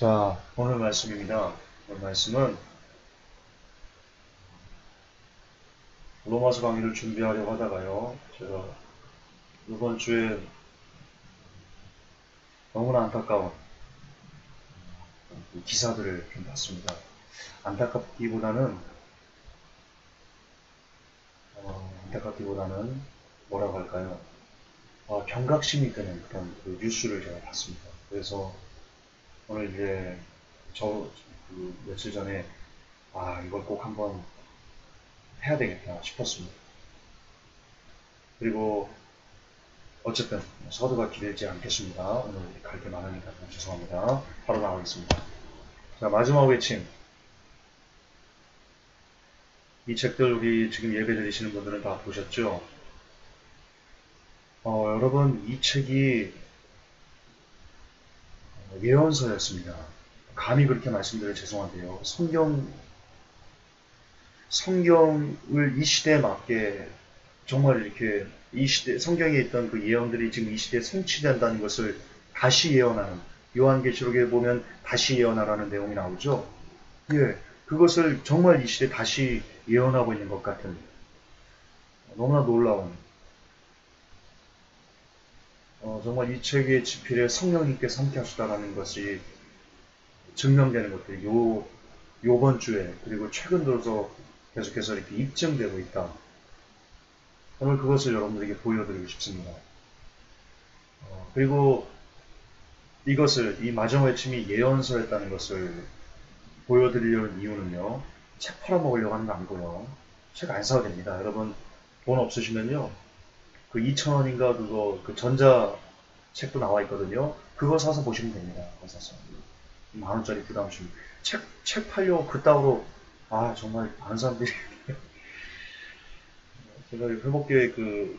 자, 오늘 말씀입니다. 오늘 말씀은 로마서 강의를 준비하려고 하다가요. 제가 이번 주에 너무나 안타까운 기사들을 좀 봤습니다. 안타깝기보다는 뭐라고 할까요? 경각심이 드는 그런 그 뉴스를 제가 봤습니다. 그래서 오늘 이제 그 며칠 전에 이걸 꼭 한번 해야 되겠다 싶었습니다. 그리고 어쨌든 서두가 길지 않겠습니다. 오늘 갈 게 많으니까 죄송합니다. 바로 나가겠습니다. 자, 마지막 외침. 이 책들 우리 지금 예배 드리시는 분들은 다 보셨죠? 여러분 이 책이 예언서였습니다. 감히 그렇게 말씀드려 죄송한데요. 성경을 이 시대에 맞게 정말 이렇게 이 시대 성경에 있던 그 예언들이 지금 이 시대에 성취된다는 것을 다시 예언하는, 요한계시록에 보면 다시 예언하라는 내용이 나오죠. 예, 그것을 정말 이 시대에 다시 예언하고 있는 것 같은 너무나 놀라운, 정말 이 책의 지필에 성령님께서 함께 하시다라는 것이 증명되는 것들이 요번 주에 그리고 최근 들어서 계속해서 이렇게 입증되고 있다. 오늘 그것을 여러분들에게 보여드리고 싶습니다. 그리고 이것을, 이 마지막 외침이 예언서였다는 것을 보여드리려는 이유는요, 책 팔아먹으려고 하는 거 아니고요. 책 안 사도 됩니다. 여러분, 돈 없으시면요, 그 2,000원인가 그거, 그 전자책도 나와 있거든요. 그거 사서 보시면 됩니다. 그거 사서. 10,000원짜리 부담 없이. 책 팔려고 그따위로, 정말 많은 사람들이, 제가 회복교회 그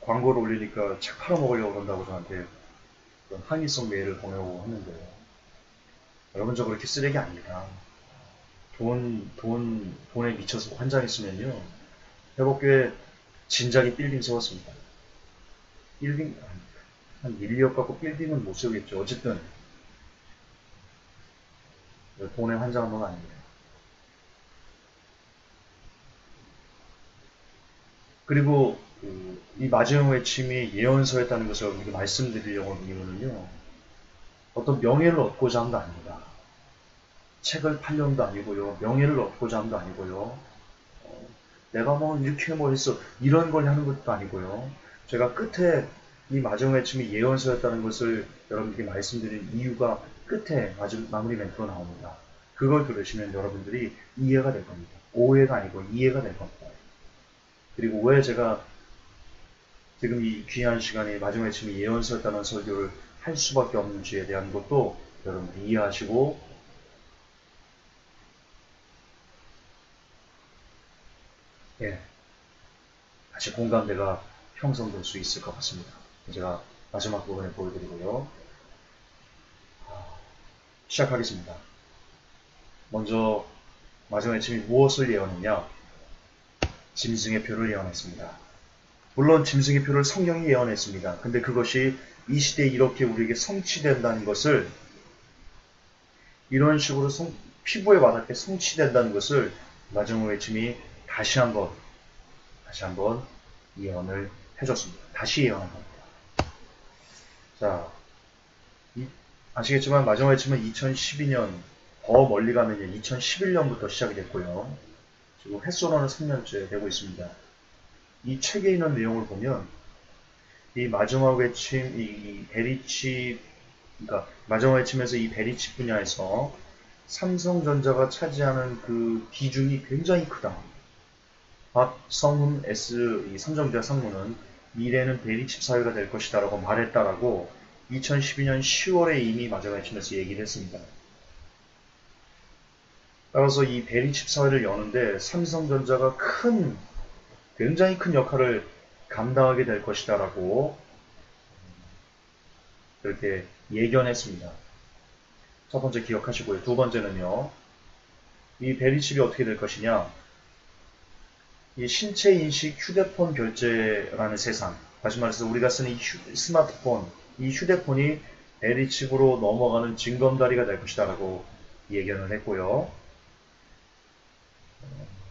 광고를 올리니까 책 팔아먹으려고 그런다고 저한테 그런 항의성 메일을 보내고 했는데요. 여러분 저 그렇게 쓰레기 아닙니다. 돈에 미쳐서 환장했으면요. 회복교회 진작에 빌딩 세웠습니다. 빌딩, 한 1억 갖고 빌딩은 못 세우겠죠. 어쨌든, 돈에 환장한 건 아닙니다. 그리고 이 마지막 외침이 예언서였다는 것을 여러분께 말씀드리려고 하는 이유는요. 어떤 명예를 얻고자 함도 아닙니다. 책을 팔려함도 아니고요. 명예를 얻고자 함도 아니고요. 내가 뭐 이렇게 뭐 했어. 이런 걸 하는 것도 아니고요. 제가 끝에 이 마지막 외침이 예언서였다는 것을 여러분께 말씀드린 이유가 끝에 마무리 멘트로 나옵니다. 그걸 들으시면 여러분들이 이해가 될 겁니다. 오해가 아니고 이해가 될 겁니다. 그리고 왜 제가 지금 이 귀한 시간에 마지막 외침이 예언서였다는 설교를 할 수밖에 없는지에 대한 것도 여러분들이 이해하시고, 예, 다시 공감대가 형성될 수 있을 것 같습니다. 제가 마지막 부분에 보여드리고요. 시작하겠습니다. 먼저 마지막 외침이 무엇을 예언했냐? 짐승의 표를 예언했습니다. 물론 짐승의 표를 성경이 예언했습니다. 근데 그것이 이 시대에 이렇게 우리에게 성취된다는 것을, 이런 식으로 피부에 와닿게 성취된다는 것을 마지막 외침이 다시 한번 예언을 해줬습니다. 다시 예언한 겁니다. 자, 아시겠지만 마지막 외침은 2012년, 더 멀리 가면 2011년부터 시작이 됐고요. 지금 횟수로는 3년째 되고 있습니다. 이 책에 있는 내용을 보면 이 마지막 외침, 이 베리칩, 그러니까 마지막 외침에서 이 베리칩 분야에서 삼성전자가 차지하는 그 비중이 굉장히 크다. 박성훈 이 삼성전자 상무는 미래는 베리칩 사회가 될 것이다라고 말했다라고 2012년 10월에 이미 마지막 외침에서 얘기를 했습니다. 따라서 이 베리칩 사회를 여는데 삼성전자가 굉장히 큰 역할을 감당하게 될 것이다라고 그렇게 예견했습니다. 첫 번째 기억하시고요. 두 번째는요. 이 베리칩이 어떻게 될 것이냐. 이 신체 인식 휴대폰 결제라는 세상. 다시 말해서 우리가 쓰는 이 스마트폰, 이 휴대폰이 베리칩으로 넘어가는 징검다리가 될 것이다 라고 예견을 했고요.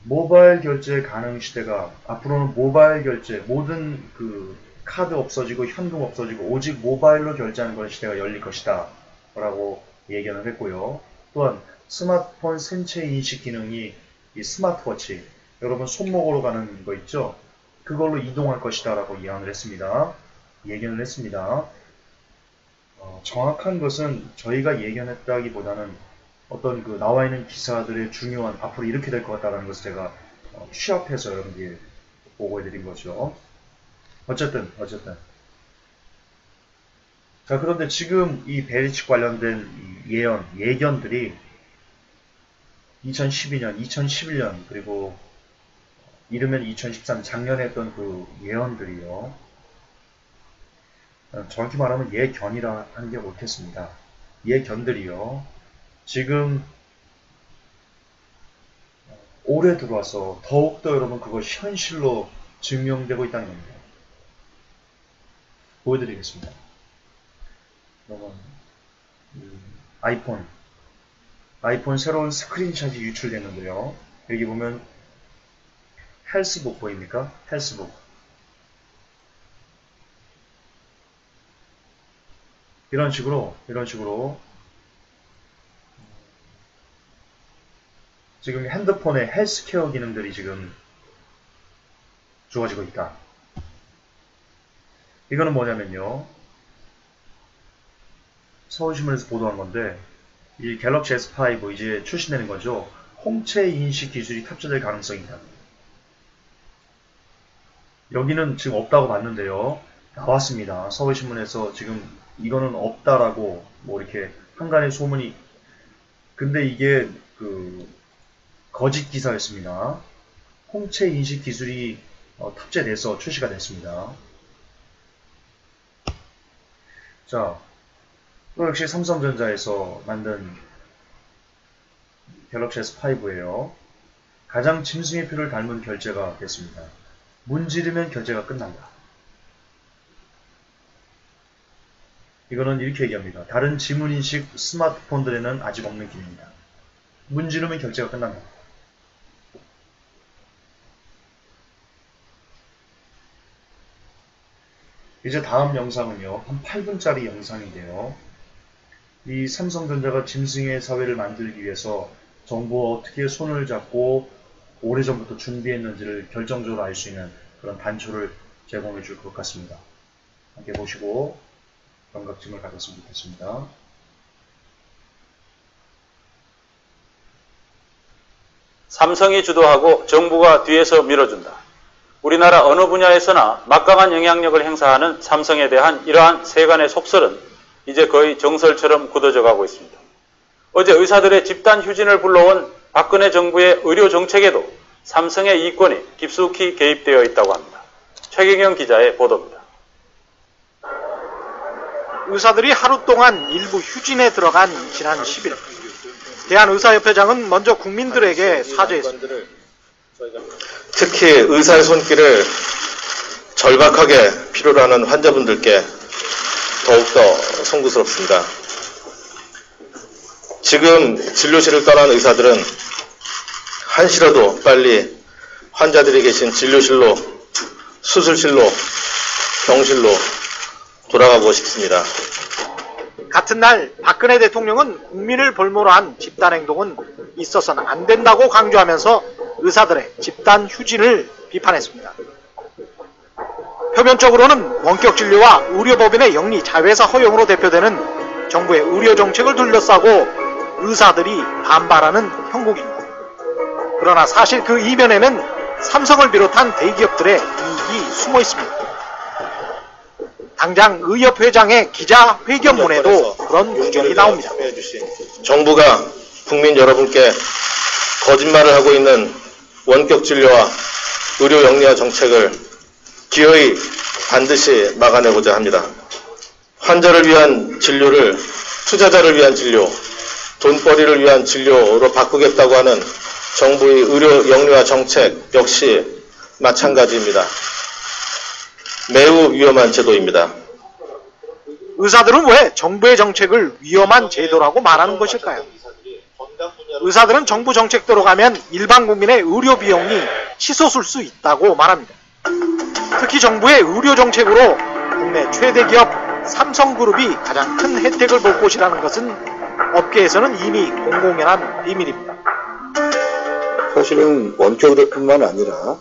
모바일 결제 가능 시대가 앞으로는 모바일 결제 모든 그 카드 없어지고 현금 없어지고 오직 모바일로 결제하는 그런 시대가 열릴 것이다 라고 예견을 했고요. 또한 스마트폰 생체 인식 기능이 이 스마트워치 여러분 손목으로 가는 거 있죠? 그걸로 이동할 것이다 라고 예언을 했습니다. 예견을 했습니다. 정확한 것은 저희가 예견했다기보다는 어떤 그 나와 있는 기사들의 중요한 앞으로 이렇게 될 것 같다는 것을 제가 취합해서 여러분께 보고해 드린 거죠. 어쨌든. 자, 그런데 지금 이 베리칩 관련된 예견들이 2012년, 2011년, 그리고 이르면 2013 작년에 했던 그 예언들이요. 정확히 말하면 예견이라 하는 게 옳겠습니다. 예견들이요. 지금 올해 들어와서 더욱더 여러분 그것이 현실로 증명되고 있다는 겁니다. 보여드리겠습니다. 여러분, 아이폰 새로운 스크린샷이 유출됐는데요. 여기 보면 헬스북 보입니까? 헬스북. 이런 식으로 지금 핸드폰에 헬스케어 기능들이 지금 주어지고 있다. 이거는 뭐냐면요. 서울신문에서 보도한 건데 이 갤럭시 S5 이제 출시되는 거죠. 홍채 인식 기술이 탑재될 가능성이 있다. 여기는 지금 없다고 봤는데요. 나왔습니다. 서울신문에서 지금 이거는 없다라고 뭐 이렇게 한간의 소문이. 근데 이게 그 거짓 기사였습니다. 홍채 인식 기술이 탑재돼서 출시가 됐습니다. 자, 또 역시 삼성전자에서 만든 갤럭시 S5예요. 가장 짐승의 표를 닮은 결제가 됐습니다. 문지르면 결제가 끝난다. 이거는 이렇게 얘기합니다. 다른 지문인식 스마트폰들에는 아직 없는 기능입니다. 문지르면 결제가 끝난다. 이제 다음 영상은요. 한 8분짜리 영상인데요. 이 삼성전자가 짐승의 사회를 만들기 위해서 정부와 어떻게 손을 잡고 오래전부터 준비했는지를 결정적으로 알 수 있는 그런 단초를 제공해 줄 것 같습니다. 함께 보시고 경각심을 가졌으면 좋겠습니다. 삼성이 주도하고 정부가 뒤에서 밀어준다. 우리나라 어느 분야에서나 막강한 영향력을 행사하는 삼성에 대한 이러한 세간의 속설은 이제 거의 정설처럼 굳어져 가고 있습니다. 어제 의사들의 집단 휴진을 불러온 박근혜 정부의 의료 정책에도 삼성의 이권이 깊숙이 개입되어 있다고 합니다. 최경영 기자의 보도입니다. 의사들이 하루 동안 일부 휴진에 들어간 지난 10일 대한의사협회장은 먼저 국민들에게 사죄했습니다. 특히 의사의 손길을 절박하게 필요로 하는 환자분들께 더욱더 송구스럽습니다. 지금 진료실을 떠난 의사들은 한시라도 빨리 환자들이 계신 진료실로, 수술실로, 병실로 돌아가고 싶습니다. 같은 날 박근혜 대통령은 국민을 볼모로 한 집단행동은 있어서는 안 된다고 강조하면서 의사들의 집단 휴진을 비판했습니다. 표면적으로는 원격진료와 의료법인의 영리 자회사 허용으로 대표되는 정부의 의료정책을 둘러싸고 의사들이 반발하는 형국입니다. 그러나 사실 그 이면에는 삼성을 비롯한 대기업들의 이익이 숨어 있습니다. 당장 의협회장의 기자회견문에도 그런 규정이 나옵니다. 정부가 국민 여러분께 거짓말을 하고 있는 원격진료와 의료 영리화 정책을 기어이 반드시 막아내고자 합니다. 환자를 위한 진료를 투자자를 위한 진료, 돈벌이를 위한 진료로 바꾸겠다고 하는 정부의 의료 영리화 정책 역시 마찬가지입니다. 매우 위험한 제도입니다. 의사들은 왜 정부의 정책을 위험한 제도라고 말하는 것일까요? 의사들은 정부 정책대로 가면 일반 국민의 의료 비용이 치솟을 수 있다고 말합니다. 특히 정부의 의료 정책으로 국내 최대 기업 삼성그룹이 가장 큰 혜택을 볼 것이라는 것은 업계에서는 이미 공공연한 비밀입니다. 사실은 원격 의료뿐만 아니라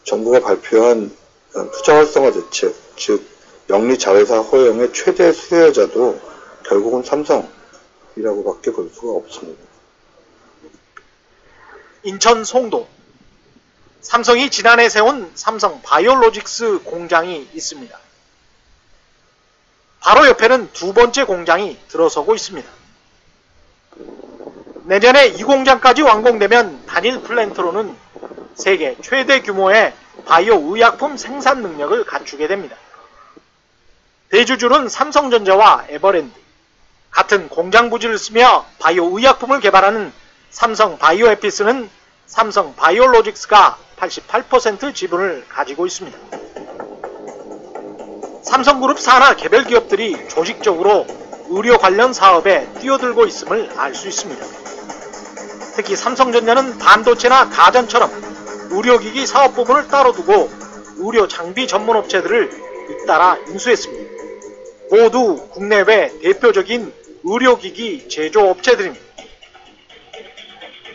정부가 발표한 투자 활성화 대책, 즉 영리 자회사 허용의 최대 수혜자도 결국은 삼성이라고밖에 볼 수가 없습니다. 인천 송도 삼성이 지난해 세운 삼성 바이오로직스 공장이 있습니다. 바로 옆에는 두 번째 공장이 들어서고 있습니다. 내년에 이 공장까지 완공되면 단일 플랜트로는 세계 최대 규모의 바이오 의약품 생산 능력을 갖추게 됩니다. 대주주는 삼성전자와 에버랜드, 같은 공장 부지를 쓰며 바이오 의약품을 개발하는 삼성 바이오에피스는 삼성 바이오로직스가 88% 지분을 가지고 있습니다. 삼성그룹 산하 개별 기업들이 조직적으로 의료 관련 사업에 뛰어들고 있음을 알 수 있습니다. 특히 삼성전자는 반도체나 가전처럼 의료기기 사업 부분을 따로 두고 의료 장비 전문 업체들을 잇따라 인수했습니다. 모두 국내외 대표적인 의료기기 제조업체들입니다.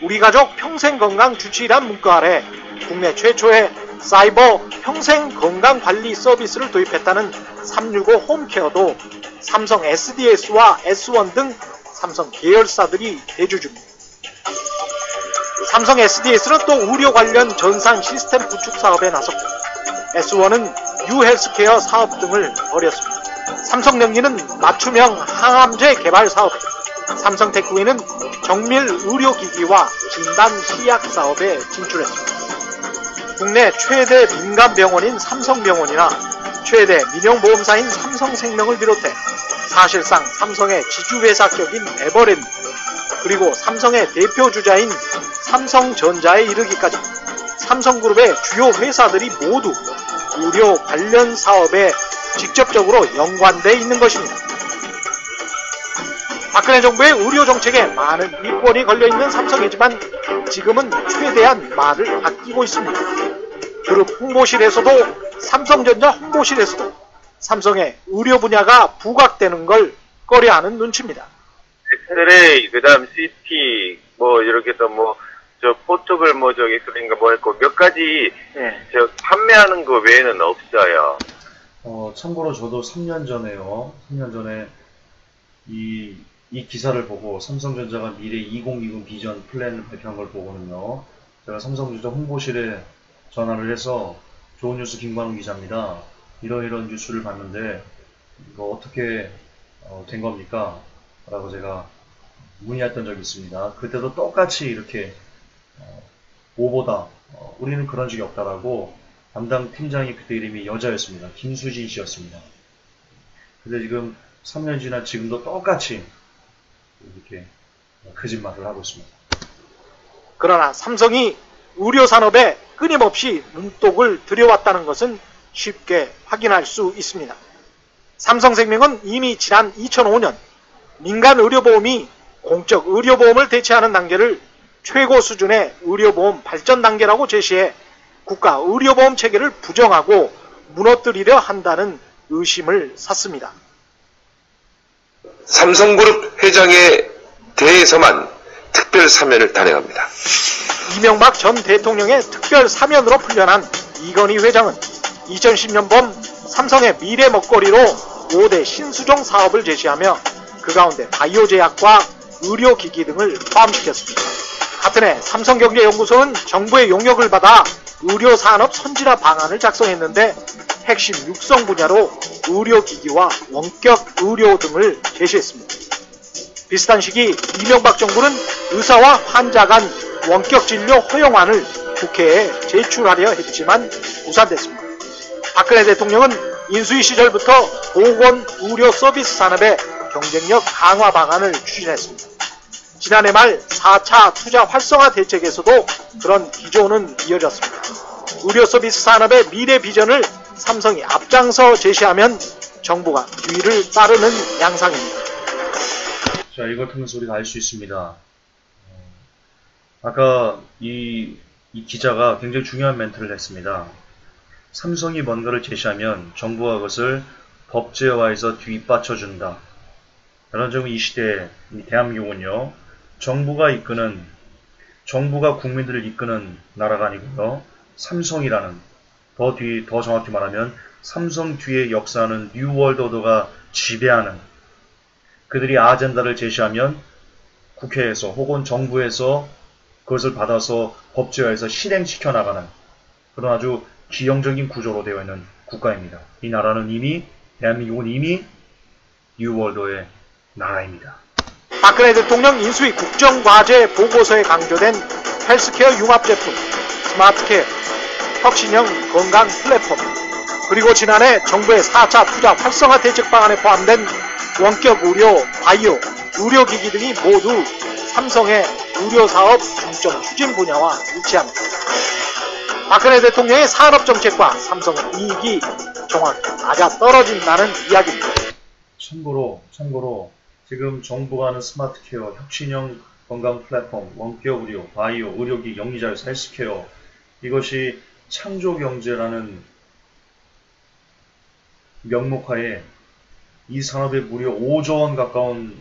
우리 가족 평생건강 주치의란 문구 아래 국내 최초의 사이버 평생건강관리 서비스를 도입했다는 365 홈케어도 삼성 SDS와 S1 등 삼성 계열사들이 대주주입니다. 삼성 SDS는 또 의료 관련 전산 시스템 구축 사업에 나섰고 S1은 유헬스케어 사업 등을 벌였습니다. 삼성영리는 맞춤형 항암제 개발 사업, 삼성테크웨이는 정밀 의료기기와 진단 시약 사업에 진출했습니다. 국내 최대 민간병원인 삼성병원이나 최대 민영보험사인 삼성생명을 비롯해 사실상 삼성의 지주회사격인 에버랜드, 그리고 삼성의 대표주자인 삼성전자에 이르기까지 삼성그룹의 주요 회사들이 모두 의료 관련 사업에 직접적으로 연관되어 있는 것입니다. 박근혜 정부의 의료 정책에 많은 이권이 걸려있는 삼성이지만 지금은 최대한 말을 아끼고 있습니다. 그룹 홍보실에서도 삼성전자 홍보실에서도 삼성의 의료 분야가 부각되는 걸 꺼려하는 눈치입니다. 엑스레이, 그 다음 CT, 이렇게 또 포토블 그러니까 했고, 몇 가지, 판매하는 거 외에는 없어요. 참고로 저도 3년 전에 이 기사를 보고 삼성전자가 미래 2020 비전 플랜을 발표한 걸 보고는요, 제가 삼성전자 홍보실에 전화를 해서 좋은 뉴스 김관웅 기자입니다. 이런 뉴스를 봤는데, 이거 어떻게 된 겁니까? 라고 제가 문의했던 적이 있습니다. 그때도 똑같이 이렇게 오보다 우리는 그런 적이 없다라고 담당 팀장이 그때 이름이 여자였습니다. 김수진 씨였습니다. 근데 지금 3년 지난 지금도 똑같이 이렇게 거짓말을 하고 있습니다. 그러나 삼성이 의료산업에 끊임없이 눈독을 들여왔다는 것은 쉽게 확인할 수 있습니다. 삼성생명은 이미 지난 2005년 민간 의료보험이 공적 의료보험을 대체하는 단계를 최고 수준의 의료보험 발전 단계라고 제시해 국가 의료보험 체계를 부정하고 무너뜨리려 한다는 의심을 샀습니다. 삼성그룹 회장에 대해서만 특별 사면을 단행합니다. 이명박 전 대통령의 특별 사면으로 풀려난 이건희 회장은 2010년범 삼성의 미래 먹거리로 5대 신수종 사업을 제시하며 그 가운데 바이오제약과 의료기기 등을 포함시켰습니다. 같은 해 삼성경제연구소는 정부의 용역을 받아 의료산업 선진화 방안을 작성했는데 핵심 육성 분야로 의료기기와 원격 의료 등을 제시했습니다. 비슷한 시기 이명박 정부는 의사와 환자 간 원격 진료 허용안을 국회에 제출하려 했지만 무산됐습니다. 박근혜 대통령은 인수위 시절부터 보건 의료 서비스 산업의 경쟁력 강화 방안을 추진했습니다. 지난해 말 4차 투자 활성화 대책에서도 그런 기조는 이어졌습니다. 의료 서비스 산업의 미래 비전을 삼성이 앞장서 제시하면 정부가 뒤를 따르는 양상입니다. 자, 이걸 통해서 우리가 알 수 있습니다. 아까 이 기자가 굉장히 중요한 멘트를 했습니다. 삼성이 뭔가를 제시하면 정부가 그것을 법제화해서 뒷받쳐준다. 그런 점은 이 시대에 대한민국은요, 정부가 국민들을 이끄는 나라가 아니고요, 삼성이라는, 더 정확히 말하면 삼성 뒤에 역사하는 뉴월드 오더가 지배하는, 그들이 아젠다를 제시하면 국회에서 혹은 정부에서 그것을 받아서 법제화해서 실행시켜 나가는 그런 아주 기형적인 구조로 되어 있는 국가입니다. 이 나라는 대한민국은 이미 뉴월드의 나라입니다. 박근혜 대통령 인수위 국정과제 보고서에 강조된 헬스케어 융합 제품, 스마트케어, 혁신형 건강 플랫폼, 그리고 지난해 정부의 4차 투자 활성화 대책 방안에 포함된 원격 의료, 바이오, 의료기기 등이 모두 삼성의 의료사업 중점 추진 분야와 일치합니다. 박근혜 대통령의 산업정책과 삼성의 이익이 정확히 맞아떨어진다는 이야기입니다. 참고로 지금 정부가 하는 스마트케어, 혁신형 건강 플랫폼, 원격 의료, 바이오, 의료기, 영리자유사, 헬스케어, 이것이 창조경제라는 명목하에 이 산업에 무려 5조 원 가까운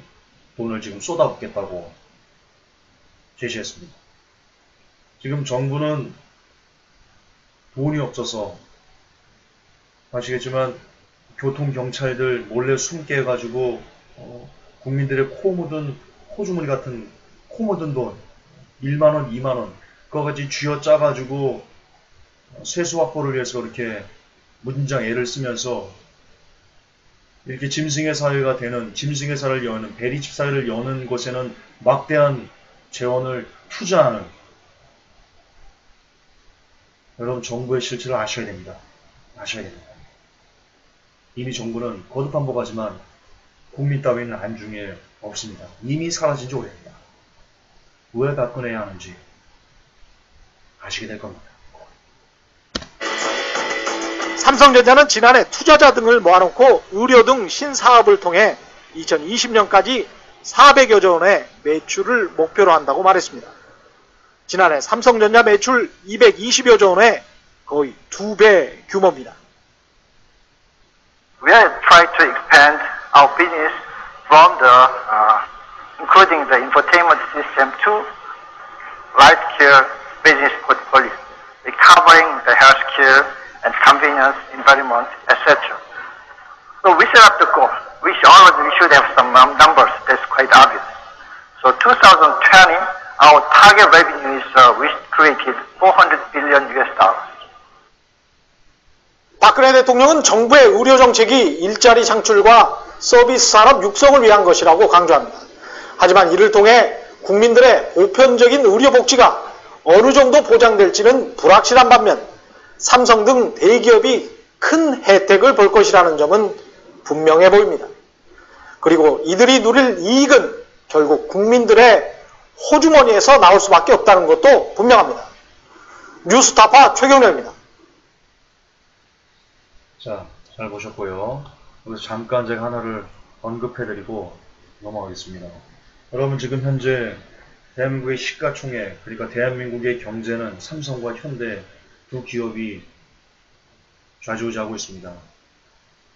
돈을 지금 쏟아붓겠다고 제시했습니다. 지금 정부는 돈이 없어서 아시겠지만 교통경찰들 몰래 숨게 해가지고 국민들의 코주머니 같은 코 묻은 돈 1만원, 2만원 그거까지 쥐어짜가지고 세수 확보를 위해서 이렇게 무진장 애를 쓰면서 이렇게 짐승의 사회가 되는, 짐승의 사회를 여는, 베리집 사회를 여는 곳에는 막대한 재원을 투자하는, 여러분 정부의 실체를 아셔야 됩니다. 이미 정부는 거듭반복하지만 국민 따위는 안중에 없습니다. 이미 사라진 지 오래입니다. 왜 바꿔내야 하는지 아시게 될 겁니다. 삼성전자는 지난해 투자자 등을 모아놓고 의료 등 신사업을 통해 2020년까지 400여조 원의 매출을 목표로 한다고 말했습니다. 지난해 삼성전자 매출 220여조 원의 거의 2배 규모입니다. We are trying to expand our business from including the infotainment system to life care business portfolio, covering the healthcare and convenience, environment, etc. So we set up the goal. We should have some numbers. That's quite obvious. So 2020, our target revenue is we created $400 billion. 박근혜 대통령은 정부의 의료 정책이 일자리 창출과 서비스 산업 육성을 위한 것이라고 강조합니다. 하지만 이를 통해 국민들의 보편적인 의료 복지가 어느 정도 보장될지는 불확실한 반면 삼성 등 대기업이 큰 혜택을 볼 것이라는 점은 분명해 보입니다. 그리고 이들이 누릴 이익은 결국 국민들의 호주머니에서 나올 수밖에 없다는 것도 분명합니다. 뉴스타파 최경련입니다. 자, 잘 보셨고요. 여기서 잠깐 제가 하나를 언급해드리고 넘어가겠습니다. 여러분 지금 현재 대한민국의 시가총액, 그러니까 대한민국의 경제는 삼성과 현대 두 기업이 좌지우지하고 있습니다.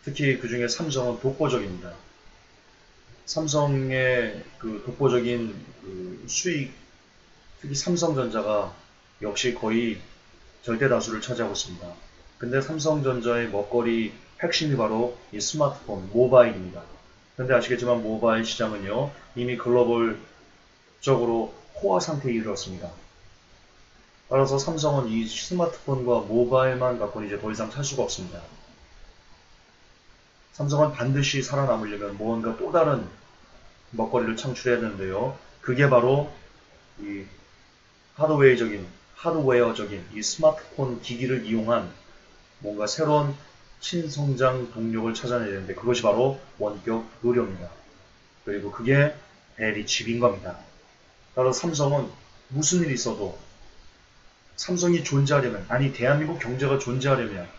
특히 그 중에 삼성은 독보적입니다. 삼성의 그 독보적인 수익, 특히 삼성전자가 역시 거의 절대 다수를 차지하고 있습니다. 근데 삼성전자의 먹거리 핵심이 바로 이 스마트폰, 모바일입니다. 근데 아시겠지만 모바일 시장은요, 이미 글로벌적으로 포화 상태에 이르렀습니다. 따라서 삼성은 이 스마트폰과 모바일만 갖고는 이제 더 이상 살 수가 없습니다. 삼성은 반드시 살아남으려면 무언가 또 다른 먹거리를 창출해야 되는데요. 그게 바로 이 하드웨어적인 이 스마트폰 기기를 이용한 뭔가 새로운 신성장 동력을 찾아내야 되는데 그것이 바로 원격 의료입니다. 그리고 그게 대리칩인 겁니다. 따라서 삼성은 무슨 일이 있어도 삼성이 존재하려면, 아니 대한민국 경제가 존재하려면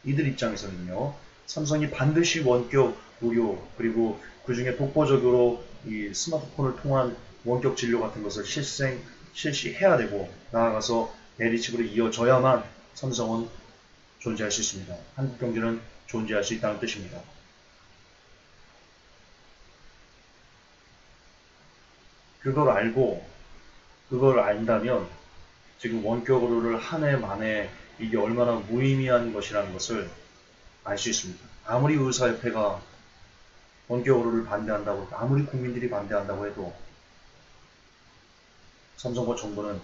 이들 입장에서는요, 삼성이 반드시 원격 의료 그리고 그 중에 독보적으로 이 스마트폰을 통한 원격 진료 같은 것을 실시해야 되고 나아가서 대리칩으로 이어져야만 삼성은 존재할 수 있습니다. 한국경제는 존재할 수 있다는 뜻입니다. 그걸 안다면 지금 원격 의료를 한 해 만에 이게 얼마나 무의미한 것이라는 것을 알 수 있습니다. 아무리 의사협회가 원격 의료를 반대한다고 아무리 국민들이 반대한다고 해도 삼성과 정부는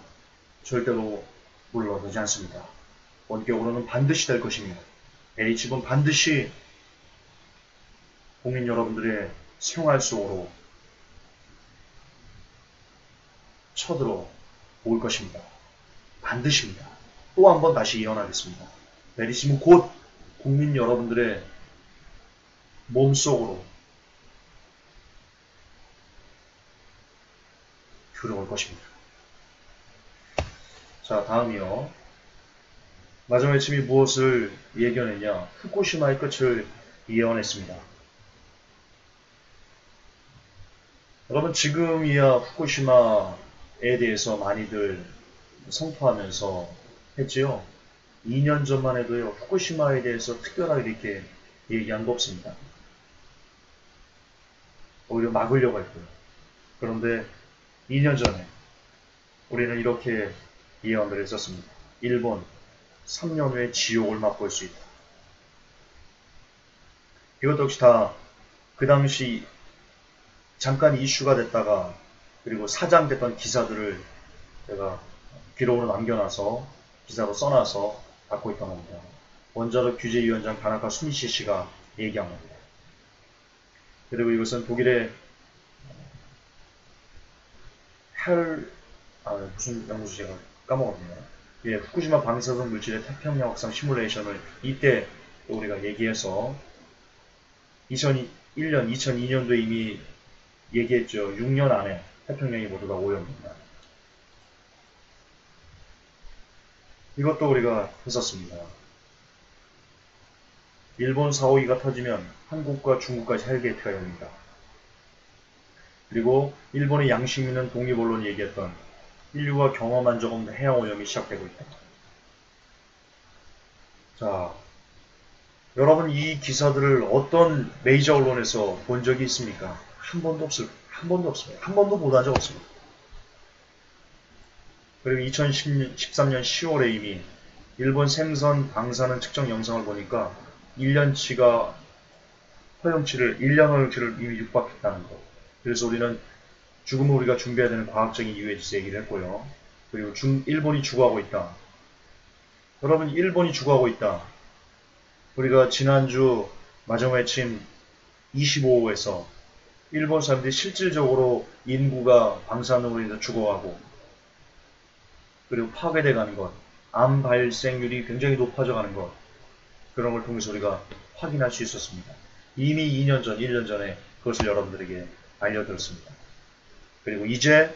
절대로 물러나지 않습니다. 원격 의료는 반드시 될 것입니다. 대리칩은 반드시 국민 여러분들의 생활 속으로 쳐들어 올 것입니다. 반드시입니다. 또 한 번 다시 예언하겠습니다. 대리칩은 곧 국민 여러분들의 몸속으로 들어올 것입니다. 자, 다음이요. 마지막 외침이 무엇을 예견했냐? 후쿠시마의 끝을 예언했습니다. 여러분, 지금이야 후쿠시마에 대해서 많이들 성토하면서 했지요. 2년 전만 해도요, 후쿠시마에 대해서 특별하게 이렇게 얘기한 거 없습니다. 오히려 막으려고 했고요. 그런데 2년 전에 우리는 이렇게 예언을 했었습니다. 일본 3년 후에 지옥을 맛볼 수 있다. 이것도 역시 다 그 당시 잠깐 이슈가 됐다가 그리고 사장됐던 기사들을 제가 기록으로 남겨놔서 기사로 써놔서 갖고 있던 겁니다. 원자력 규제위원장 다나카 수미시 씨가 얘기한 겁니다. 그리고 이것은 독일의 무슨 연구소 제가 까먹었네요. 예, 후쿠시마 방사성 물질의 태평양 확산 시뮬레이션을 이때 우리가 얘기해서 2001년, 2002년도에 이미 얘기했죠. 6년 안에 태평양이 모두 다 오염된다. 이것도 우리가 했었습니다. 일본 4호기가 터지면 한국과 중국까지 헬게이트가 열립니다. 그리고 일본의 양심 있는 독립언론이 얘기했던 인류가 경험한 적 없는 해양오염이 시작되고 있다. 자, 여러분 이 기사들을 어떤 메이저 언론에서 본 적이 있습니까? 한 번도 없습니다. 한 번도 보도한 적 없습니다. 그리고 2013년 10월에 이미 일본 생선 방사능 측정 영상을 보니까 1년 허용치를 이미 육박했다는 것. 그래서 우리는 죽음을 우리가 준비해야 되는 과학적인 이유에 대해서 얘기를 했고요. 그리고 일본이 죽어가고 있다. 여러분, 일본이 죽어가고 있다. 우리가 지난주 마정외침 25호에서 일본 사람들이 실질적으로 인구가 방사능으로 인해서 죽어가고 그리고 파괴돼가는 것, 암 발생률이 굉장히 높아져가는 것, 그런 걸 통해서 우리가 확인할 수 있었습니다. 이미 1년 전에 그것을 여러분들에게 알려드렸습니다. 그리고 이제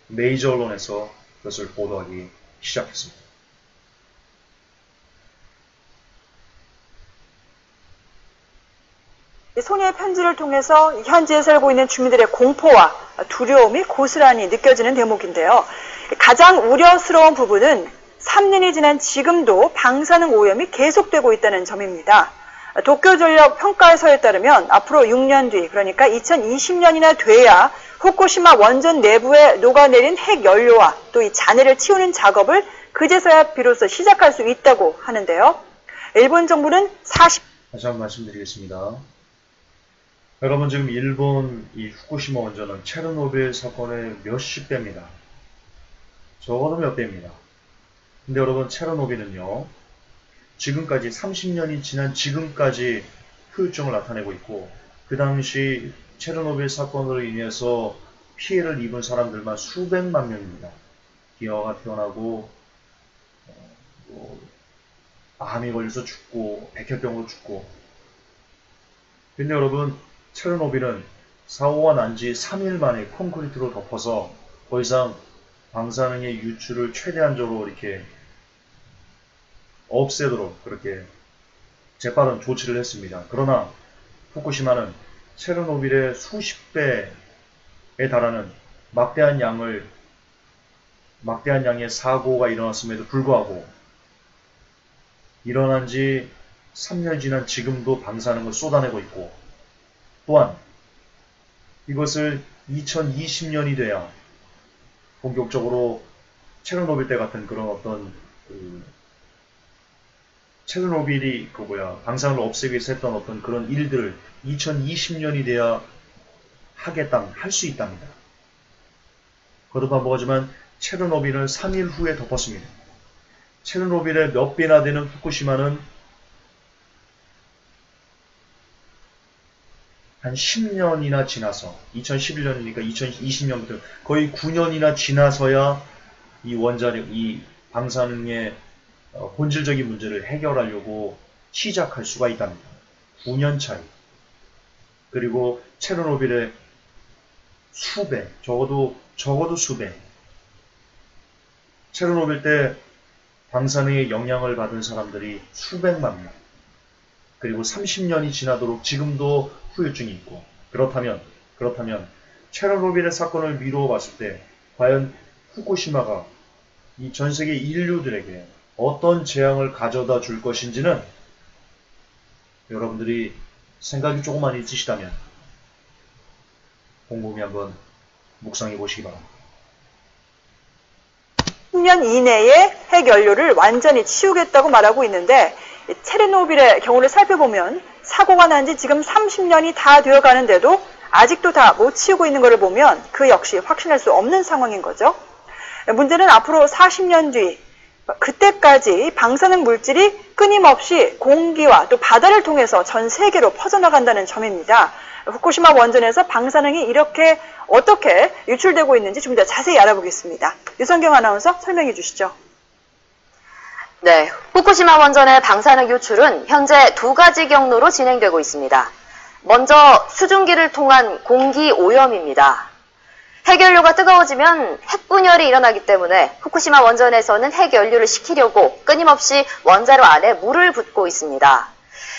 메이저 언론에서 그것을 보도하기 시작했습니다. 소녀의 편지를 통해서 현지에 살고 있는 주민들의 공포와 두려움이 고스란히 느껴지는 대목인데요. 가장 우려스러운 부분은 3년이 지난 지금도 방사능 오염이 계속되고 있다는 점입니다. 도쿄전력 평가서에 따르면 앞으로 6년 뒤, 그러니까 2020년이나 돼야 후쿠시마 원전 내부에 녹아내린 핵 연료와 또 이 잔해를 치우는 작업을 그제서야 비로소 시작할 수 있다고 하는데요. 일본 정부는 다시 한번 말씀드리겠습니다. 여러분, 지금 일본 이 후쿠시마 원전은 체르노빌 사건의 몇십 배입니다. 적어도 몇 배입니다. 근데 여러분, 체르노빌은요, 지금까지 30년이 지난 지금까지 후유증을 나타내고 있고, 그 당시 체르노빌 사건으로 인해서 피해를 입은 사람들만 수백만 명입니다. 기아가 태어나고 암이 걸려서 죽고 백혈병으로 죽고. 근데 여러분, 체르노빌은 사고가 난 지 3일 만에 콘크리트로 덮어서 더 이상 방사능의 유출을 최대한적으로 이렇게 없애도록 그렇게 재빠른 조치를 했습니다. 그러나 후쿠시마는 체르노빌의 수십 배에 달하는 막대한 양의 사고가 일어났음에도 불구하고 일어난 지 3년 지난 지금도 방사능을 쏟아내고 있고, 또한 이것을 2020년이 돼야 본격적으로 체르노빌 때 같은 그런 어떤 체르노빌이 방사능을 없애기 위해서 했던 어떤 그런 일들을 2020년이 돼야 할 수 있답니다. 거듭반복하지만 체르노빌을 3일 후에 덮었습니다. 체르노빌의 몇 배나 되는 후쿠시마는 한 10년이나 지나서, 2011년이니까 2020년부터 거의 9년이나 지나서야 이 방사능의 본질적인 문제를 해결하려고 시작할 수가 있답니다. 9년 차이. 그리고 체르노빌의 수배, 적어도 수배. 체르노빌 때 방사능의 영향을 받은 사람들이 수백만 명. 그리고 30년이 지나도록 지금도 후유증이 있고, 그렇다면 체르노빌의 사건을 미루어 봤을 때 과연 후쿠시마가 이 전 세계 인류들에게 어떤 재앙을 가져다 줄 것인지는 여러분들이 생각이 조금만 있으시다면 곰곰이 한번 묵상해 보시기 바랍니다. 10년 이내에 핵연료를 완전히 치우겠다고 말하고 있는데, 체르노빌의 경우를 살펴보면 사고가 난 지 지금 30년이 다 되어가는데도 아직도 다 못 치우고 있는 것을 보면 그 역시 확신할 수 없는 상황인 거죠. 문제는 앞으로 40년 뒤, 그때까지 방사능 물질이 끊임없이 공기와 또 바다를 통해서 전 세계로 퍼져나간다는 점입니다. 후쿠시마 원전에서 방사능이 이렇게 어떻게 유출되고 있는지 좀 더 자세히 알아보겠습니다. 유성경 아나운서 설명해 주시죠. 네, 후쿠시마 원전의 방사능 유출은 현재 두 가지 경로로 진행되고 있습니다. 먼저 수증기를 통한 공기 오염입니다. 핵연료가 뜨거워지면 핵분열이 일어나기 때문에 후쿠시마 원전에서는 핵연료를 식히려고 끊임없이 원자로 안에 물을 붓고 있습니다.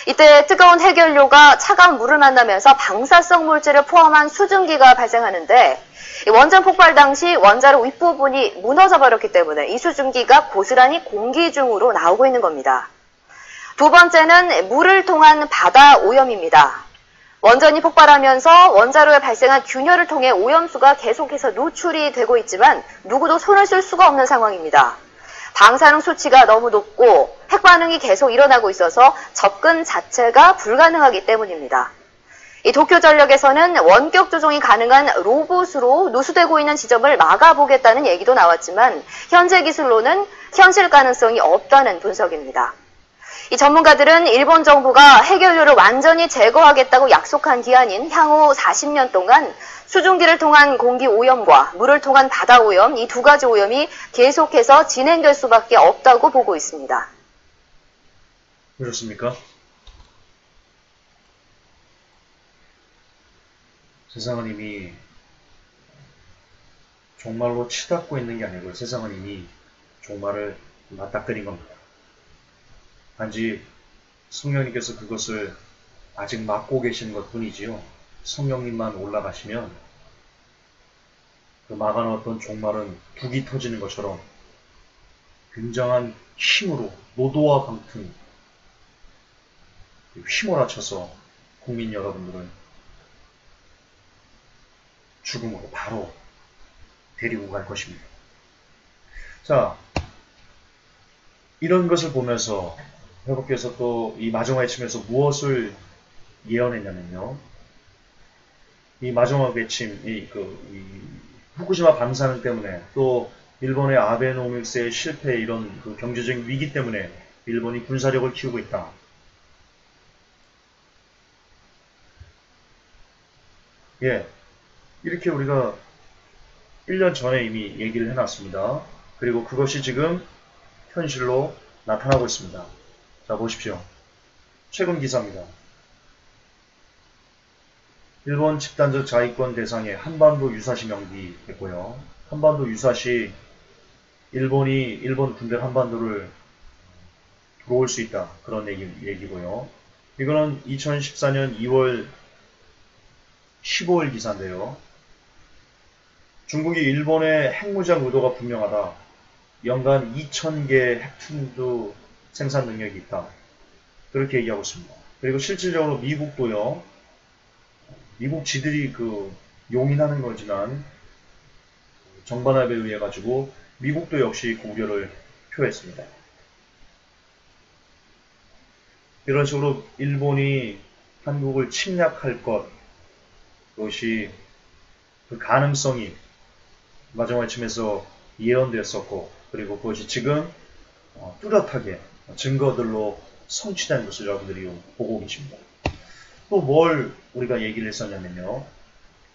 이때 뜨거운 핵연료가 차가운 물을 만나면서 방사성 물질을 포함한 수증기가 발생하는데, 원전 폭발 당시 원자로 윗부분이 무너져 버렸기 때문에 이 수증기가 고스란히 공기 중으로 나오고 있는 겁니다. 두 번째는 물을 통한 바다 오염입니다. 원전이 폭발하면서 원자로에 발생한 균열을 통해 오염수가 계속해서 노출이 되고 있지만 누구도 손을 쓸 수가 없는 상황입니다. 방사능 수치가 너무 높고 핵반응이 계속 일어나고 있어서 접근 자체가 불가능하기 때문입니다. 이 도쿄전력에서는 원격 조종이 가능한 로봇으로 누수되고 있는 지점을 막아보겠다는 얘기도 나왔지만 현재 기술로는 현실 가능성이 없다는 분석입니다. 이 전문가들은 일본 정부가 핵연료를 완전히 제거하겠다고 약속한 기한인 향후 40년 동안 수증기를 통한 공기 오염과 물을 통한 바다 오염, 이 두 가지 오염이 계속해서 진행될 수밖에 없다고 보고 있습니다. 그렇습니까? 세상은 이미 종말로 치닫고 있는 게 아니고 세상은 이미 종말을 맞닥뜨린 겁니다. 단지 성령님께서 그것을 아직 막고 계시는 것 뿐이지요. 성령님만 올라가시면 그 막아놓았던 종말은 북이 터지는 것처럼 굉장한 힘으로 노도와 강풍 휘몰아쳐서 국민 여러분들은 죽음으로 바로 데리고 갈 것입니다. 자, 이런 것을 보면서 회복께서 또 이 마지막 외침에서 무엇을 예언했냐면요. 이 마지막 외침, 이 후쿠시마 방사능 때문에 또 일본의 아베노믹스의 실패, 이런 그 경제적인 위기 때문에 일본이 군사력을 키우고 있다. 예, 이렇게 우리가 1년 전에 이미 얘기를 해놨습니다. 그리고 그것이 지금 현실로 나타나고 있습니다. 자, 보십시오. 최근 기사입니다. 일본 집단적 자위권 대상의 한반도 유사시 명기했고요. 한반도 유사시 일본 군대 한반도를 들어올 수 있다. 그런 얘기고요. 이거는 2014년 2월 15일 기사인데요. 중국이 일본의 핵무장 의도가 분명하다. 연간 2,000개 핵탄두 생산 능력이 있다. 그렇게 얘기하고 있습니다. 그리고 실질적으로 미국도요. 미국 지들이 용인하는 거지만 정반합에 의해 가지고 미국도 역시 우려를 표했습니다. 이런 식으로 일본이 한국을 침략할 것, 그것이 그 가능성이 마지막쯤에서 예언되었었고, 그리고 그것이 지금 뚜렷하게 증거들로 성취된 것을 여러분들이 보고 계십니다. 또 뭘 우리가 얘기를 했었냐면요.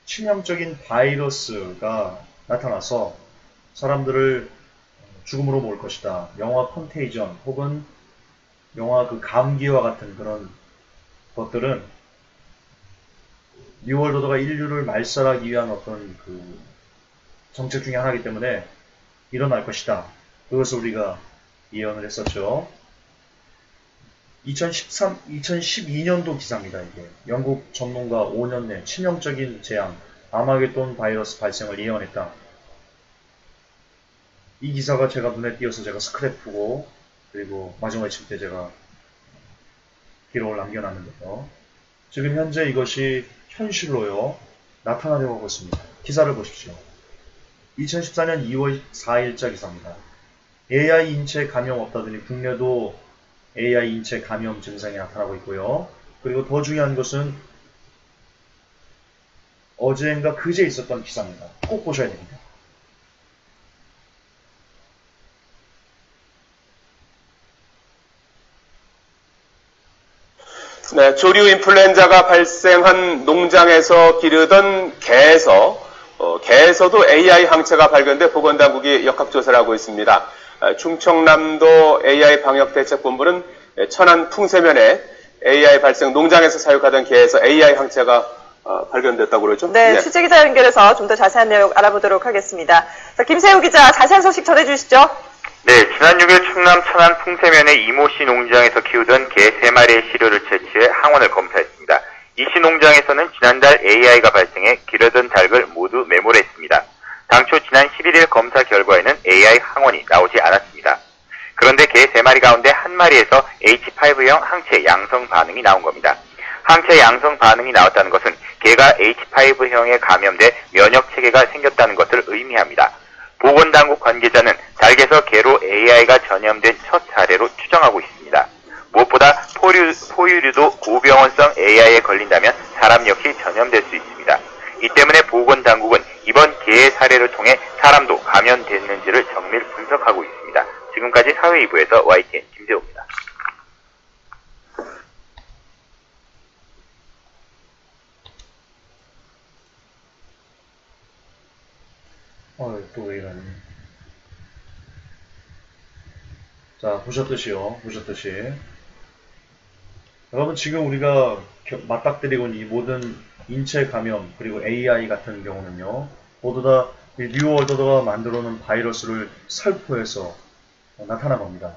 치명적인 바이러스가 나타나서 사람들을 죽음으로 몰 것이다. 영화 컨테이전 혹은 영화 감기와 같은 그런 것들은 뉴월드가 인류를 말살하기 위한 어떤 정책 중에 하나이기 때문에 일어날 것이다. 그것을 우리가 예언을 했었죠. 2012년도 기사입니다. 이게 영국 전문가 5년 내 치명적인 재앙 아마게돈 바이러스 발생을 예언했다. 이 기사가 제가 눈에 띄어서 제가 스크래프고 그리고 마지막에 칠 때 제가 기록을 남겨놨는데요. 지금 현재 이것이 현실로요 나타나려고 하고 있습니다. 기사를 보십시오. 2014년 2월 4일자 기사입니다. AI 인체 감염 없다더니 국내도 AI 인체 감염 증상이 나타나고 있고요. 그리고 더 중요한 것은 어제인가 그제 있었던 기사입니다. 꼭 보셔야 됩니다. 네, 조류 인플루엔자가 발생한 농장에서 기르던 개에서도 AI 항체가 발견돼 보건당국이 역학조사를 하고 있습니다. 충청남도 AI방역대책본부는 천안 풍세면에 AI 발생 농장에서 사육하던 개에서 AI 항체가 발견됐다고 그러죠? 네, 취재기자 연결해서 좀 더 자세한 내용 알아보도록 하겠습니다. 자, 김세우 기자, 자세한 소식 전해주시죠. 네, 지난 6일 충남 천안 풍세면의 이모 씨 농장에서 키우던 개 3마리의 시료를 채취해 항원을 검사했습니다. 이 씨 농장에서는 지난달 AI가 발생해 기르던 닭을 모두 매몰했습니다. 당초 지난 11일 검사 결과에는 AI 항원이 나오지 않았습니다. 그런데 개 3마리 가운데 1마리에서 H5형 항체 양성 반응이 나온 겁니다. 항체 양성 반응이 나왔다는 것은 개가 H5형에 감염돼 면역 체계가 생겼다는 것을 의미합니다. 보건당국 관계자는 닭에서 개로 AI가 전염된 첫 사례로 추정하고 있습니다. 무엇보다 포유류도 고병원성 AI에 걸린다면 사람 역시 전염될 수 있습니다. 이 때문에 보건당국은 이번 개의 사례를 통해 사람도 감염됐는지를 정밀 분석하고 있습니다. 지금까지 사회 2부에서 YTN 김재호입니다. 또 왜 이러니. 자, 보셨듯이요. 여러분, 지금 우리가 맞닥뜨리고 있는 이 모든 인체 감염, 그리고 AI 같은 경우는요, 모두 다 뉴월드가 만들어 놓은 바이러스를 살포해서 나타난 겁니다.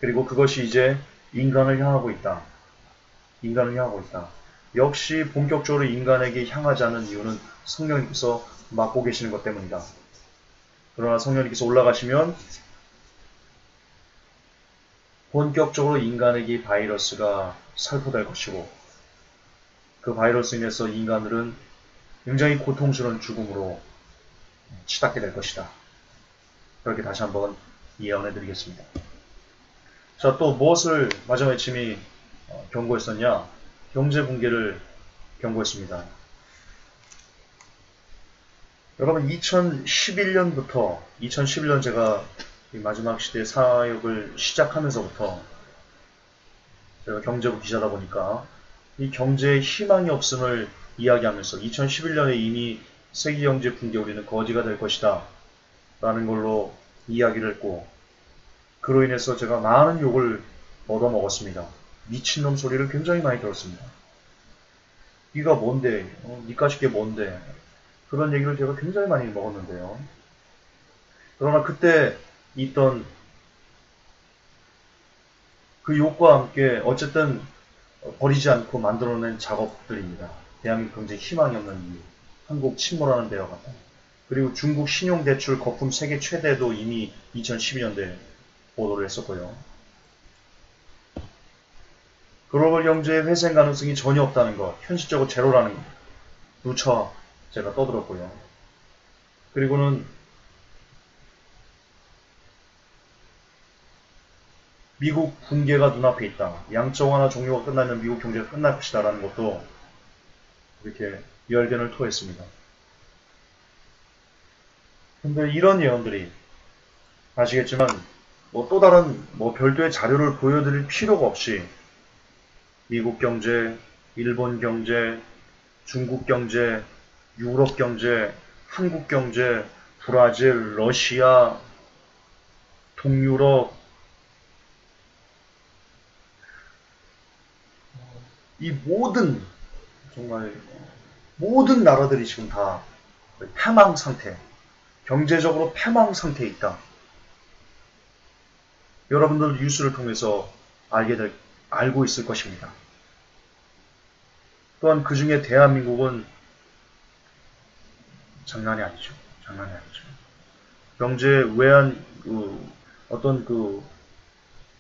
그리고 그것이 이제 인간을 향하고 있다. 역시 본격적으로 인간에게 향하지 않은 이유는 성령님께서 맡고 계시는 것 때문이다. 그러나 성령님께서 올라가시면 본격적으로 인간에게 바이러스가 살포될 것이고 그 바이러스로 인해서 인간들은 굉장히 고통스러운 죽음으로 치닫게 될 것이다. 그렇게 다시 한번 예언해 드리겠습니다. 자, 또 무엇을 마지막 외침이 경고했었냐? 경제 붕괴를 경고했습니다. 여러분, 2011년 제가 이 마지막 시대 사역을 시작하면서부터 제가 경제부 기자다 보니까 이 경제에 희망이 없음을 이야기하면서 2011년에 이미 세계경제 붕괴 우리는 거지가 될 것이다 라는 걸로 이야기를 했고, 그로 인해서 제가 많은 욕을 얻어먹었습니다. 미친놈 소리를 굉장히 많이 들었습니다. 네가 뭔데? 니까짓 게 뭔데? 그런 얘기를 제가 굉장히 많이 먹었는데요. 그러나 그때 있던 그 욕과 함께 어쨌든 버리지 않고 만들어낸 작업들입니다. 대한민국 경제 희망이 없는 이유, 한국 침몰하는 데와 같다. 그리고 중국 신용대출 거품 세계 최대도 이미 2012년도에 보도를 했었고요. 글로벌 경제의 회생 가능성이 전혀 없다는 것, 현실적으로 제로라는 것, 누차 제가 떠들었고요. 그리고는 미국 붕괴가 눈앞에 있다. 양적 완화 종료가 끝나면 미국 경제가 끝날 것이다 라는 것도 이렇게 열변을 토했습니다. 근데 이런 예언들이 아시겠지만 또 다른 별도의 자료를 보여드릴 필요가 없이 미국 경제, 일본 경제, 중국 경제, 유럽 경제, 한국 경제, 브라질, 러시아, 동유럽, 이 정말 모든 나라들이 지금 다 패망 상태, 경제적으로 패망 상태에 있다. 여러분들 뉴스를 통해서 알고 있을 것입니다. 또한 그 중에 대한민국은 장난이 아니죠. 장난이 아니죠. 경제 외환 어떤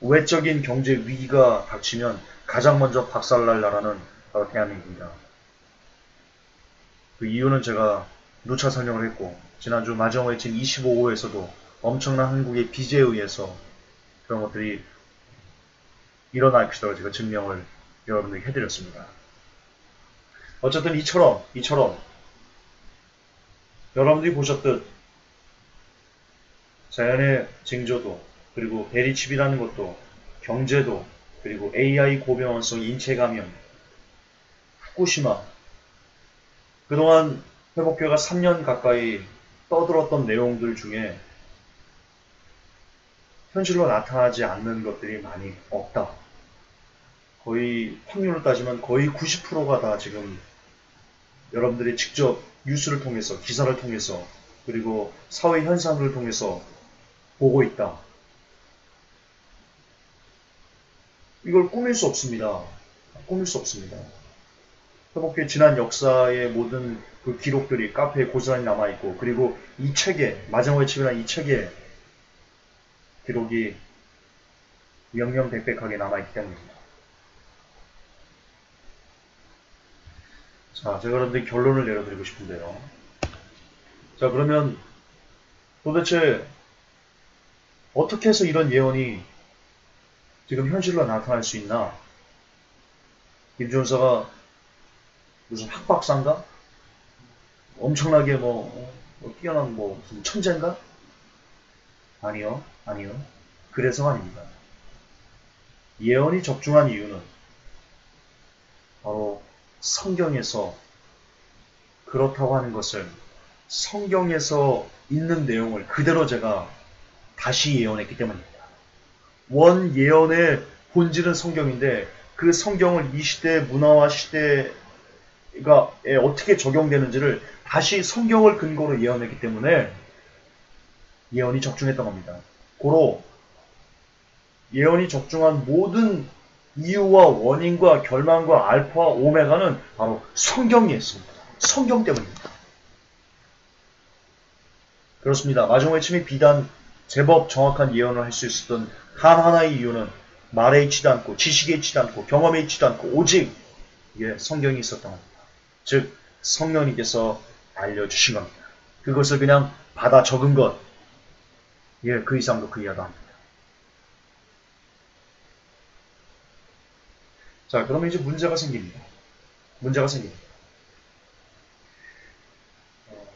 외적인 경제 위기가 닥치면 가장 먼저 박살날 나라는 바로 대한민국입니다. 그 이유는 제가 누차 설명을 했고 지난주 마지막 외친 25호에서도 엄청난 한국의 빚에 의해서 그런 것들이 일어날 것이라고 제가 증명을 여러분들에게 해드렸습니다. 어쨌든 이처럼 여러분들이 보셨듯 자연의 징조도 그리고 베리칩이라는 것도 경제도 그리고 AI 고병원성 인체 감염 후쿠시마 그동안 회복교가 3년 가까이 떠들었던 내용들 중에 현실로 나타나지 않는 것들이 많이 없다. 거의 확률로 따지면 거의 90%가 다 지금 여러분들이 직접 뉴스를 통해서 기사를 통해서 그리고 사회 현상들을 통해서 보고 있다. 이걸 꾸밀 수 없습니다. 꾸밀 수 없습니다. 회복교의 지난 역사의 모든 그 기록들이 카페에 고스란히 남아있고 그리고 이 책에 마지막에 집이라는 이 책에 기록이 명명백백하게 남아있기 때문입니다. 자, 제가 여러분들께 결론을 내려드리고 싶은데요. 자, 그러면 도대체 어떻게 해서 이런 예언이 지금 현실로 나타날 수 있나? 김준서가 무슨 학박사인가? 엄청나게 뛰어난 무슨 천재인가? 아니요. 그래서가 아닙니다. 예언이 적중한 이유는 바로 성경에서 그렇다고 하는 것을 성경에서 있는 내용을 그대로 제가 다시 예언했기 때문입니다. 원 예언의 본질은 성경인데 그 성경을 이 시대의 문화와 시대가 어떻게 적용되는지를 다시 성경을 근거로 예언했기 때문에 예언이 적중했던 겁니다. 고로 예언이 적중한 모든 이유와 원인과 결말과 알파와 오메가는 바로 성경에 있습니다. 성경 때문입니다. 그렇습니다. 마지막에 침이 비단 제법 정확한 예언을 할 수 있었던 하나의 이유는 말에 있지도 않고 지식에 있지도 않고 경험에 있지도 않고 오직 성경이 있었던 겁니다. 즉 성령님께서 알려주신 겁니다. 그것을 그냥 받아 적은 것 그 이상도 그 이하도 합니다. 자, 그러면 이제 문제가 생깁니다.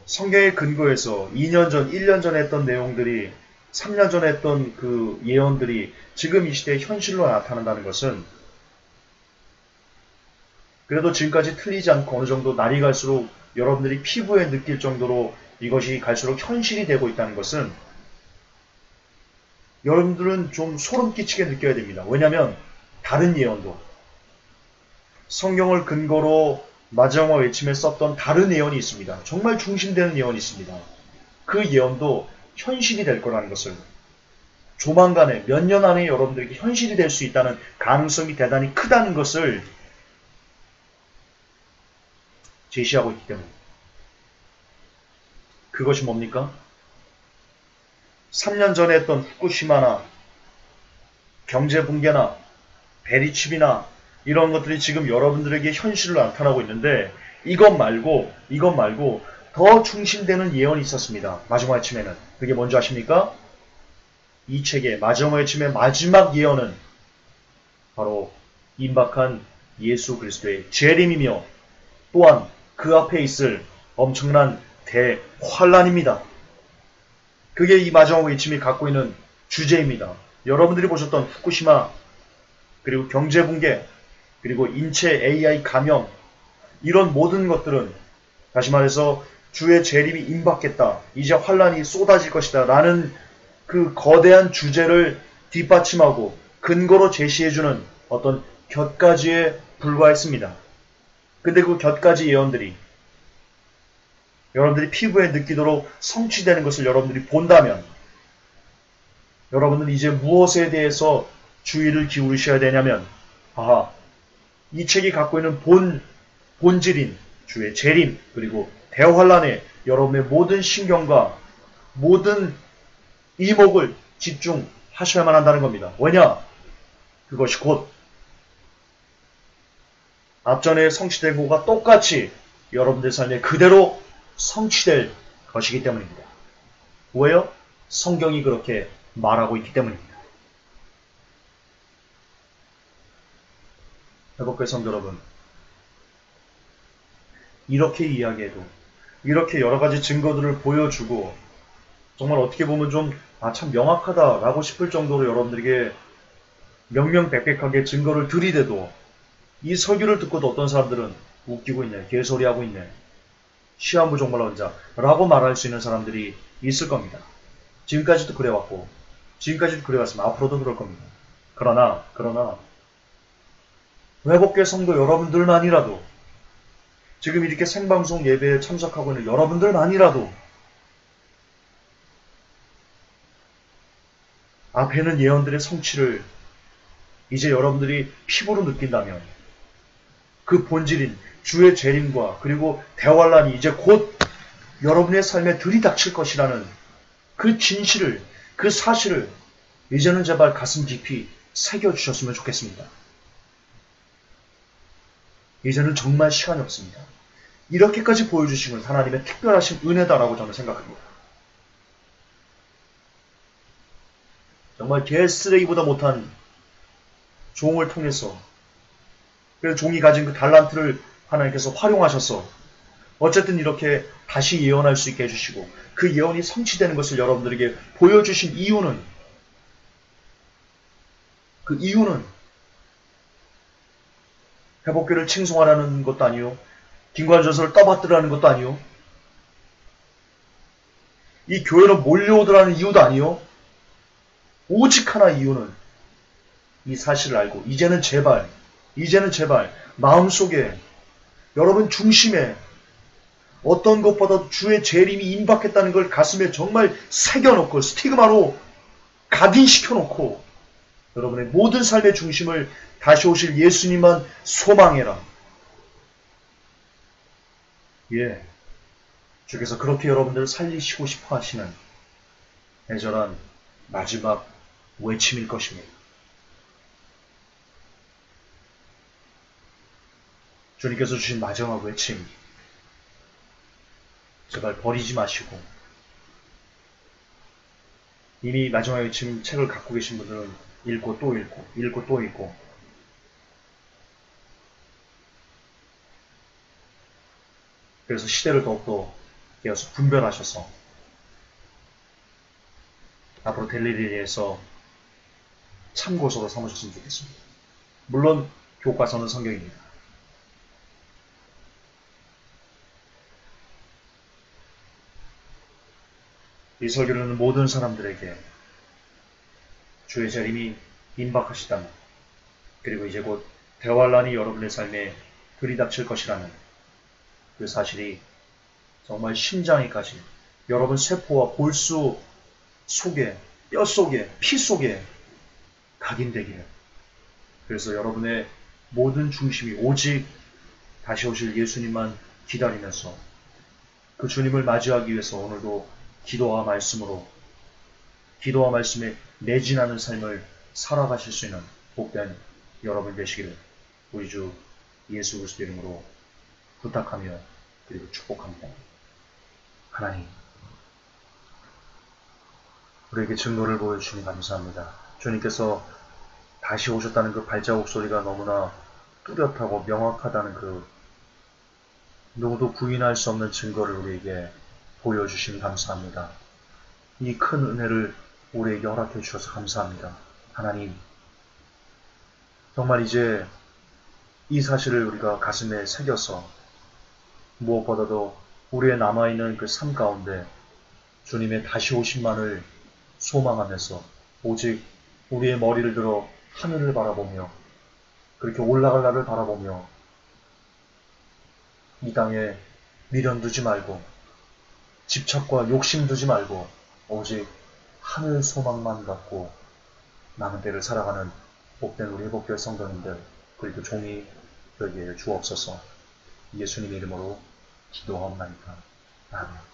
성경의 근거에서 2년 전, 1년 전에 했던 내용들이 3년 전에 했던 그 예언들이 지금 이 시대에 현실로 나타난다는 것은 그래도 지금까지 틀리지 않고 어느 정도 날이 갈수록 여러분들이 피부에 느낄 정도로 이것이 갈수록 현실이 되고 있다는 것은 여러분들은 좀 소름 끼치게 느껴야 됩니다. 왜냐하면 다른 예언도 성경을 근거로 마지막과 외침에 썼던 다른 예언이 있습니다. 정말 중심되는 예언이 있습니다. 그 예언도 현실이 될 거라는 것을 조만간에 몇 년 안에 여러분들에게 현실이 될 수 있다는 가능성이 대단히 크다는 것을 제시하고 있기 때문에 그것이 뭡니까? 3년 전에 했던 후쿠시마나 경제붕괴나 베리칩이나 이런 것들이 지금 여러분들에게 현실로 나타나고 있는데 이것 말고 더 중심되는 예언이 있었습니다. 마지막 아침에는. 그게 뭔지 아십니까? 이 책의 마지막 아침의 마지막 예언은 바로 임박한 예수 그리스도의 재림이며 또한 그 앞에 있을 엄청난 대환란입니다. 그게 이 마지막 아침이 갖고 있는 주제입니다. 여러분들이 보셨던 후쿠시마 그리고 경제붕괴 그리고 인체 AI 감염 이런 모든 것들은 다시 말해서 주의 재림이 임박했다. 이제 환란이 쏟아질 것이다. 라는 그 거대한 주제를 뒷받침하고 근거로 제시해주는 어떤 곁가지에 불과했습니다. 근데 그 곁가지 예언들이 여러분들이 피부에 느끼도록 성취되는 것을 여러분들이 본다면 여러분은 이제 무엇에 대해서 주의를 기울이셔야 되냐면 이 책이 갖고 있는 본질인 주의 재림 그리고 대환란에 여러분의 모든 신경과 모든 이목을 집중하셔야만 한다는 겁니다. 왜냐? 그것이 곧 앞전에 성취된 것과 똑같이 여러분들 삶에 그대로 성취될 것이기 때문입니다. 왜요? 성경이 그렇게 말하고 있기 때문입니다. 회복교회 성도 여러분, 이렇게 이야기해도 이렇게 여러 가지 증거들을 보여주고 정말 어떻게 보면 좀 참 명확하다라고 싶을 정도로 여러분들에게 명명백백하게 증거를 들이대도 이 설교를 듣고도 어떤 사람들은 웃기고 있네, 개소리하고 있네, 시한부 종말론자라고 말할 수 있는 사람들이 있을 겁니다. 지금까지도 그래왔고 지금까지도 그래왔으면 앞으로도 그럴 겁니다. 그러나 회복교회 성도 여러분들만이라도 지금 이렇게 생방송 예배에 참석하고 있는 여러분들만이라도 앞에는 예언들의 성취를 이제 여러분들이 피부로 느낀다면 그 본질인 주의 재림과 그리고 대환란이 이제 곧 여러분의 삶에 들이닥칠 것이라는 그 진실을, 그 사실을 이제는 제발 가슴 깊이 새겨주셨으면 좋겠습니다. 이제는 정말 시간이 없습니다. 이렇게까지 보여주신 건 하나님의 특별하신 은혜다라고 저는 생각합니다. 정말 개쓰레기보다 못한 종을 통해서 그래서 종이 가진 그 달란트를 하나님께서 활용하셔서 어쨌든 이렇게 다시 예언할 수 있게 해주시고 그 예언이 성취되는 것을 여러분들에게 보여주신 이유는 회복교를 칭송하라는 것도 아니요, 김관전설을 떠받들라는 것도 아니요, 이 교회로 몰려오더라는 이유도 아니요, 오직 하나 이유는 이 사실을 알고 이제는 제발 마음속에 여러분 중심에 어떤 것보다 주의 재림이 임박했다는 걸 가슴에 정말 새겨놓고 스티그마로 각인시켜놓고 여러분의 모든 삶의 중심을 다시 오실 예수님만 소망해라. 예, 주께서 그렇게 여러분들을 살리시고 싶어 하시는 애절한 마지막 외침일 것입니다. 주님께서 주신 마지막 외침, 제발 버리지 마시고 이미 마지막 외침 책을 갖고 계신 분들은 읽고 또 읽고 그래서 시대를 더욱더 깨어서 분별하셔서 앞으로 될 일에 대해서 참고서로 삼으셨으면 좋겠습니다. 물론 교과서는 성경입니다. 이 설교는 모든 사람들에게 주의 재림이 임박하시다는, 그리고 이제 곧 대환란이 여러분의 삶에 들이닥칠 것이라는 그 사실이 정말 심장에까지 여러분 세포와 골수 속에 뼛속에, 피 속에 각인되기를. 그래서 여러분의 모든 중심이 오직 다시 오실 예수님만 기다리면서 그 주님을 맞이하기 위해서 오늘도 기도와 말씀으로, 기도와 말씀에 매진하는 삶을 살아가실 수 있는 복된 여러분 되시기를 우리 주 예수 그리스도 이름으로 부탁하며 그리고 축복합니다. 하나님, 우리에게 증거를 보여주시니 감사합니다. 주님께서 다시 오셨다는 그 발자국 소리가 너무나 뚜렷하고 명확하다는 그 누구도 부인할 수 없는 증거를 우리에게 보여주시니 감사합니다. 이 큰 은혜를 우리에게 허락해 주셔서 감사합니다. 하나님, 정말 이제 이 사실을 우리가 가슴에 새겨서 무엇보다도 우리의 남아있는 그 삶 가운데 주님의 다시 오심만을 소망하면서 오직 우리의 머리를 들어 하늘을 바라보며 그렇게 올라갈 날을 바라보며 이 땅에 미련 두지 말고 집착과 욕심 두지 말고 오직 하늘 소망만 갖고 남은 때를 살아가는 복된 우리 회복교회 성도님들 그리고 종이 되게 주옵소서. 예수님의 이름으로 기도하옵나이다. 아멘.